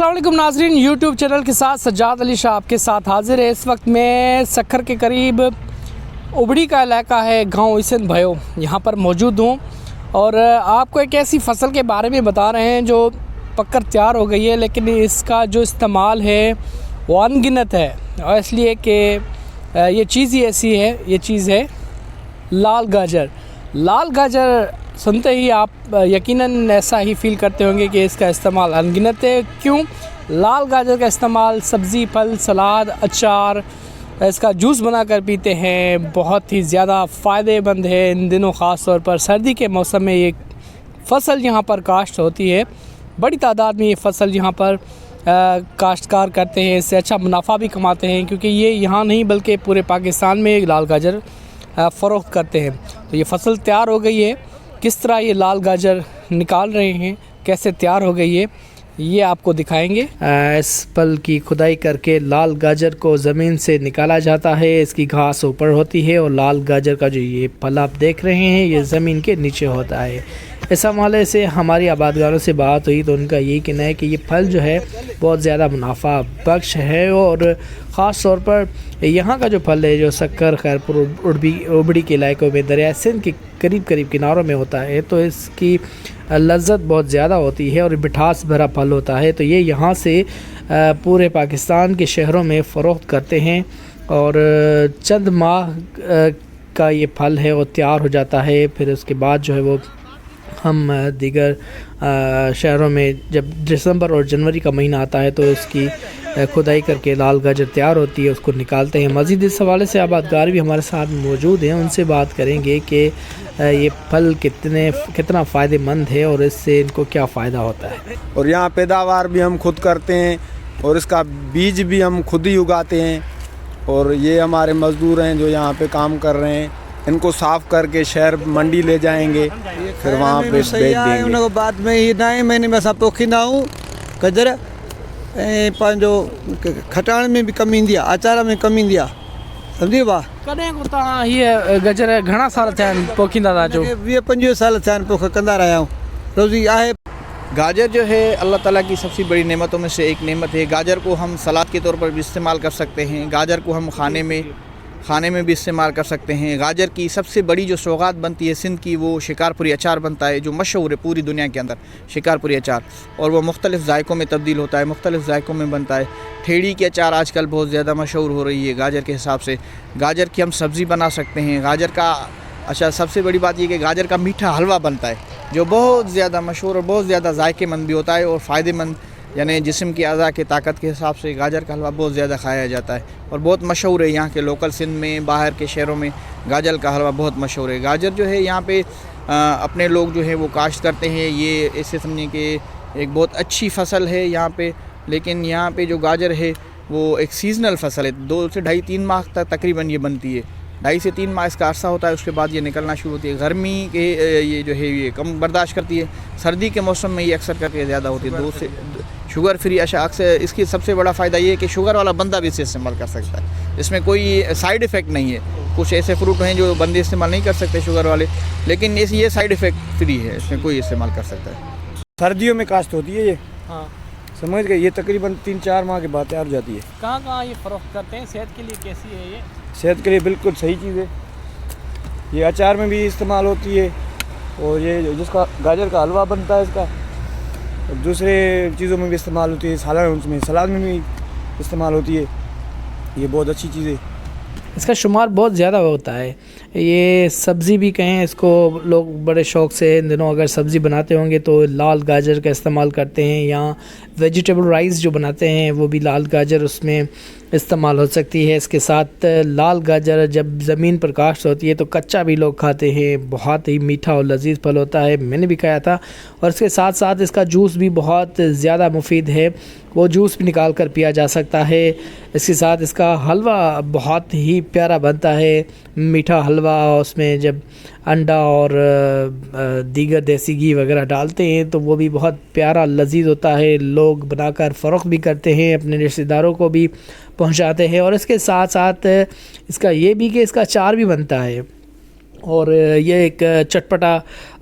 अस्सलाम वालेकुम नाजरीन, यूट्यूब चैनल के साथ सज्जाद अली शाह आपके साथ हाजिर है। इस वक्त मैं सक्खर के करीब उबड़ी का इलाका है, गांव इसन भयो, यहाँ पर मौजूद हूँ और आपको एक ऐसी फसल के बारे में बता रहे हैं जो पककर तैयार हो गई है, लेकिन इसका जो इस्तेमाल है वो अनगिनत है। और इसलिए कि ये चीज़ ही ऐसी है, ये चीज़ है लाल गाजर। लाल गाजर सुनते ही आप यकीनन ऐसा ही फ़ील करते होंगे कि इसका इस्तेमाल अनगिनत है। क्यों? लाल गाजर का इस्तेमाल सब्ज़ी, फल, सलाद, अचार, इसका जूस बनाकर पीते हैं। बहुत ही ज़्यादा फ़ायदेमंद है इन दिनों, ख़ास तौर पर सर्दी के मौसम में ये फ़सल यहाँ पर काश्त होती है। बड़ी तादाद में ये फ़सल यहाँ पर काश्तकार करते हैं, इससे अच्छा मुनाफा भी कमाते हैं, क्योंकि ये यहाँ नहीं बल्कि पूरे पाकिस्तान में लाल गाजर फ़रोख्त करते हैं। तो ये फ़सल तैयार हो गई है, किस तरह ये लाल गाजर निकाल रहे हैं, कैसे तैयार हो गई है, ये आपको दिखाएंगे। इस फल की खुदाई करके लाल गाजर को ज़मीन से निकाला जाता है। इसकी घास ऊपर होती है और लाल गाजर का जो ये फल आप देख रहे हैं ये ज़मीन के नीचे होता है। इस हवाले से हमारी आबादगारों से बात हुई तो उनका यही कहना है कि ये फल जो है बहुत ज़्यादा मुनाफा बख्श है और ख़ास तौर पर यहाँ का जो फल है जो सक्खर, खैरपुर, उबड़ी के इलाकों में दरिया सिंध के करीब किनारों में होता है, तो इसकी लज्जत बहुत ज़्यादा होती है और मिठास भरा फल होता है। तो ये यहाँ से पूरे पाकिस्तान के शहरों में फ़रोख्त करते हैं और चंद माह का ये फल है वो तैयार हो जाता है। फिर उसके बाद जो है वो हम दीगर शहरों में जब दिसंबर और जनवरी का महीना आता है तो इसकी खुदाई करके लाल गाजर तैयार होती है, उसको निकालते हैं। मज़ीद इस हवाले से आबादगार भी हमारे साथ मौजूद हैं, उनसे बात करेंगे कि ये फल कितना फ़ायदेमंद है और इससे इनको क्या फ़ायदा होता है। और यहाँ पैदावार भी हम खुद करते हैं और इसका बीज भी हम खुद ही उगाते हैं। और ये हमारे मज़दूर हैं जो यहाँ पे काम कर रहे हैं, इनको साफ़ करके शहर मंडी ले जाएंगे, फिर वहाँ पे बेच देंगे। उनको बाद में ही ना महीने में असां पोखींदा आहियूं गजर ऐं पंहिंजो खटाइण में भी कमु ईंदी आहे, अचार में कमु ईंदी आहे, सम्झी भाउ। कॾहिं को तव्हां हीअ गजर घणा साल थिया आहिनि पोखींदा था? जो 20-25 साल थिया आहिनि पोख कंदा रहिया आहियूं, रोज़ी आहे। गाजर जो है अल्लाह ताला की सबसे बड़ी नेमतों में से एक नेमत है। गाजर को हम सलाद के तौर पर भी इस्तेमाल कर सकते हैं, गाजर को हम खाने में भी इस्तेमाल कर सकते हैं। गाजर की सबसे बड़ी जो सौगात बनती है सिंध की, वो शिकारपुरी अचार बनता है जो मशहूर है पूरी दुनिया के अंदर, शिकारपुरी अचार। और वो मुख्तलिफ़ जायकों में तब्दील होता है, मुख्तलिफ़ जायकों में बनता है। ठेड़ी की अचार आजकल बहुत ज़्यादा मशहूर हो रही है गाजर के हिसाब से। गाजर की हम सब्ज़ी बना सकते हैं। गाजर का अच्छा सबसे बड़ी बात यह कि गाजर का मीठा हलवा बनता है जो बहुत ज़्यादा मशहूर और बहुत ज़्यादा जायकेमंद भी होता है और फ़ायदेमंद, यानी जिस्म की अज़ा के ताकत के हिसाब से गाजर का हलवा बहुत ज़्यादा खाया जाता है और बहुत मशहूर है। यहाँ के लोकल सिंध में, बाहर के शहरों में गाजर का हलवा बहुत मशहूर है। गाजर जो है यहाँ पे अपने लोग जो है वो काश्त करते हैं। ये ऐसे समझें कि एक बहुत अच्छी फ़सल है यहाँ पे, लेकिन यहाँ पे जो गाजर है वो एक सीज़नल फ़सल है। 2 से ढाई 3 माह तक तकरीबन ये बनती है, 2.5 से 3 माह इसका अरसा होता है, उसके बाद ये निकलना शुरू होती है। गर्मी के ये जो है ये कम बर्दाश्त करती है, सर्दी के मौसम में ये अक्सर करके ज़्यादा होती है। 2 से शुगर फ्री अक्सर इसकी सबसे बड़ा फ़ायदा ये है कि शुगर वाला बंदा भी इसे इस्तेमाल कर सकता है, इसमें कोई साइड इफ़ेक्ट नहीं है। कुछ ऐसे फ्रूट हैं जो बंदे इस्तेमाल नहीं कर सकते शुगर वाले, लेकिन ये साइड इफ़ेक्ट फ्री है, इसमें कोई इस्तेमाल कर सकता है। सर्दियों में काश्त होती है ये, हाँ समझ गए। ये तकरीबन 3-4 माह के बाद तैयार हो जाती है। कहाँ ये फ़रोख्त करते हैं? सेहत के लिए कैसी है ये? सेहत के लिए बिल्कुल सही चीज़ है। ये अचार में भी इस्तेमाल होती है और ये जिसका गाजर का हलवा बनता है इसका, और दूसरे चीज़ों में भी इस्तेमाल होती है, सलाद में भी इस्तेमाल होती है। ये बहुत अच्छी चीज़ है। इसका शुमार बहुत ज़्यादा होता है। ये सब्ज़ी भी कहें, इसको लोग बड़े शौक़ से इन दिनों अगर सब्ज़ी बनाते होंगे तो लाल गाजर का इस्तेमाल करते हैं, या वेजिटेबल राइस जो बनाते हैं वो भी लाल गाजर उसमें इस्तेमाल हो सकती है। इसके साथ लाल गाजर जब ज़मीन पर काश्त होती है तो कच्चा भी लोग खाते हैं, बहुत ही मीठा और लजीज फल होता है, मैंने भी खाया था। और इसके साथ साथ इसका जूस भी बहुत ज़्यादा मुफीद है, वो जूस भी निकाल कर पिया जा सकता है। इसके साथ इसका हलवा बहुत ही प्यारा बनता है, मीठा हलवा। उसमें जब अंडा और दीगर देसी घी वगैरह डालते हैं तो वो भी बहुत प्यारा लजीज होता है। लोग बनाकर फ़रोख्त भी करते हैं, अपने रिश्तेदारों को भी पहुंचाते हैं। और इसके साथ साथ इसका ये भी कि इसका अचार भी बनता है और ये एक चटपटा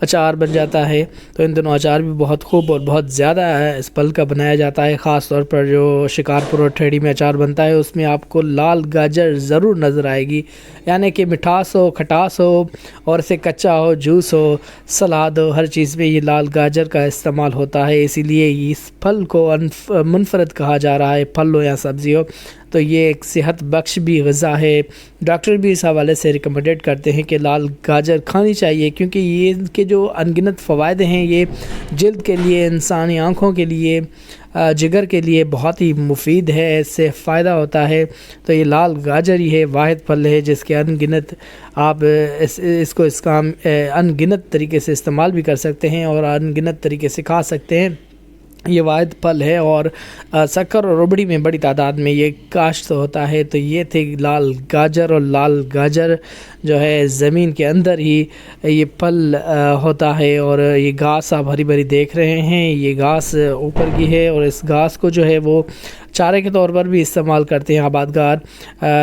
अचार बन जाता है। तो इन दोनों अचार भी बहुत खूब और बहुत ज़्यादा इस फल का बनाया जाता है। ख़ास तौर पर जो शिकारपुर और ठेड़ी में अचार बनता है उसमें आपको लाल गाजर ज़रूर नज़र आएगी, यानी कि मिठास हो, खटास हो, और इसे कच्चा हो, जूस हो, सलाद हो, हर चीज़ में ये लाल गाजर का इस्तेमाल होता है। इसीलिए इस फल को मुनफरद कहा जा रहा है, फल हो या सब्ज़ी हो। तो ये एक सेहत बख्श भी ग़िज़ा है। डॉक्टर भी इस हवाले से रिकमेंडेड करते हैं कि लाल गाजर खानी चाहिए, क्योंकि ये इनके जो अनगिनत फ़वाइद हैं, ये जल्द के लिए, इंसानी आँखों के लिए, जिगर के लिए बहुत ही मुफीद है, इससे फ़ायदा होता है। तो ये लाल गाजर ही है वाहिद फल है जिसके अनगिनत आप इसको अनगिनत तरीके से इस्तेमाल भी कर सकते हैं और अनगिनत तरीके से खा सकते हैं। ये वाहिद फल है और शक्कर और रुबड़ी में बड़ी तादाद में ये काश्त होता है। तो ये थे लाल गाजर, और लाल गाजर जो है ज़मीन के अंदर ही ये फल होता है। और ये घास आप हरी भरी देख रहे हैं, ये घास ऊपर की है और इस घास को जो है वो चारे के तौर पर भी इस्तेमाल करते हैं आबादगार।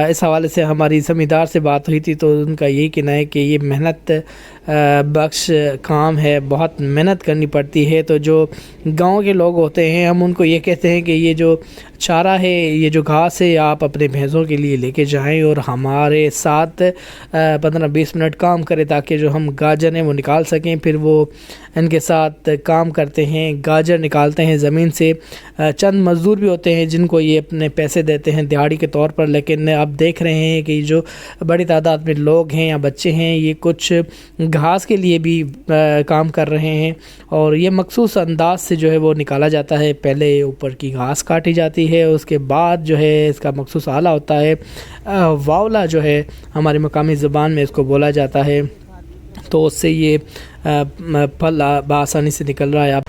इस हवाले से हमारी ज़मींदार से बात हुई थी तो उनका यही कहना है कि ये मेहनत बख्श काम है, बहुत मेहनत करनी पड़ती है। तो जो गांव के लोग होते हैं हम उनको ये कहते हैं कि ये जो चारा है, ये जो घास है, आप अपने भैंसों के लिए लेके जाएं और हमारे साथ 15-20 मिनट काम करें ताकि जो हम गाजर हैं वो निकाल सकें। फिर वो इनके साथ काम करते हैं, गाजर निकालते हैं ज़मीन से। चंद मज़दूर भी होते हैं जिनको ये अपने पैसे देते हैं दिहाड़ी के तौर पर, लेकिन आप देख रहे हैं कि जो बड़ी तादाद में लोग हैं या बच्चे हैं ये कुछ घास के लिए भी काम कर रहे हैं। और ये मखसूस अंदाज से जो है वो निकाला जाता है। पहले ऊपर की घास काटी जाती है, उसके बाद जो है इसका मखसूस आला होता है, वावला जो है हमारी मकामी ज़ुबान में इसको बोला जाता है। तो उससे ये फल बआसानी से निकल रहा है। आप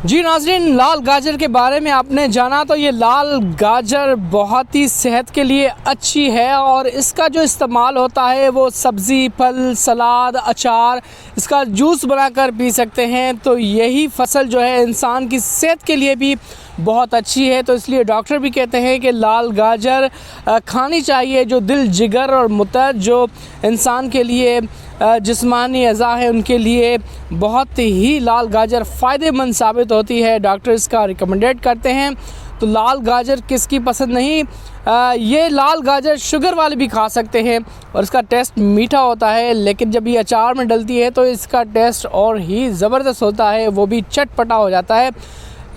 जी नाज़रीन, लाल गाजर के बारे में आपने जाना। तो ये लाल गाजर बहुत ही सेहत के लिए अच्छी है और इसका जो इस्तेमाल होता है वो सब्ज़ी, फल, सलाद, अचार, इसका जूस बनाकर पी सकते हैं। तो यही फसल जो है इंसान की सेहत के लिए भी बहुत अच्छी है। तो इसलिए डॉक्टर भी कहते हैं कि लाल गाजर खानी चाहिए। जो दिल, जिगर और मुतहद जो इंसान के लिए जिस्मानी अज़ा है उनके लिए बहुत ही लाल गाजर फ़ायदेमंद साबित होती है। डॉक्टर इसका रिकमेंडेड करते हैं। तो लाल गाजर किसकी पसंद नहीं। ये लाल गाजर शुगर वाले भी खा सकते हैं और इसका टेस्ट मीठा होता है, लेकिन जब ये अचार में डलती है तो इसका टेस्ट और ही ज़बरदस्त होता है, वो भी चटपटा हो जाता है।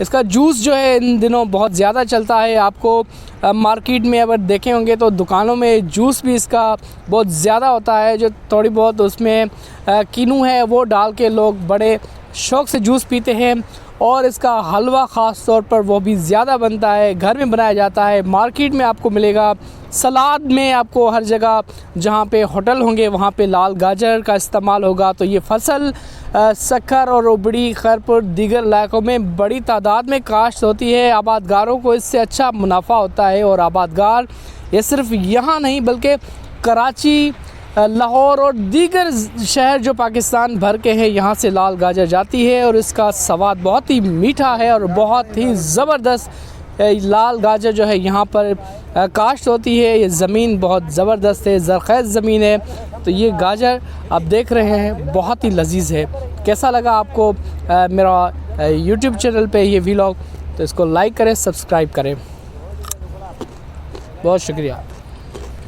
इसका जूस जो है इन दिनों बहुत ज़्यादा चलता है। आपको मार्केट में अगर देखे होंगे तो दुकानों में जूस भी इसका बहुत ज़्यादा होता है। जो थोड़ी बहुत उसमें कीनू है वो डाल के लोग बड़े शौक़ से जूस पीते हैं। और इसका हलवा ख़ास तौर पर वो भी ज़्यादा बनता है, घर में बनाया जाता है। मार्केट में आपको मिलेगा, सलाद में आपको हर जगह जहाँ पे होटल होंगे वहाँ पे लाल गाजर का इस्तेमाल होगा। तो ये फसल सक्खर और रुबड़ी, खैरपुर, दीगर इलाकों में बड़ी तादाद में काश्त होती है। आबादगारों को इससे अच्छा मुनाफा होता है और आबादगार ये सिर्फ यहाँ नहीं बल्कि कराची, लाहौर और दीगर शहर जो पाकिस्तान भर के हैं यहाँ से लाल गाजर जाती है और इसका स्वाद बहुत ही मीठा है और बहुत ही ज़बरदस्त लाल गाजर जो है यहाँ पर काश्त होती है। ये ज़मीन बहुत ज़बरदस्त है, ज़रख़ेज़ ज़मीन है। तो ये गाजर आप देख रहे हैं बहुत ही लजीज है। कैसा लगा आपको मेरा यूट्यूब चैनल पे ये व्लॉग? तो इसको लाइक करें, सब्सक्राइब करें। बहुत शुक्रिया।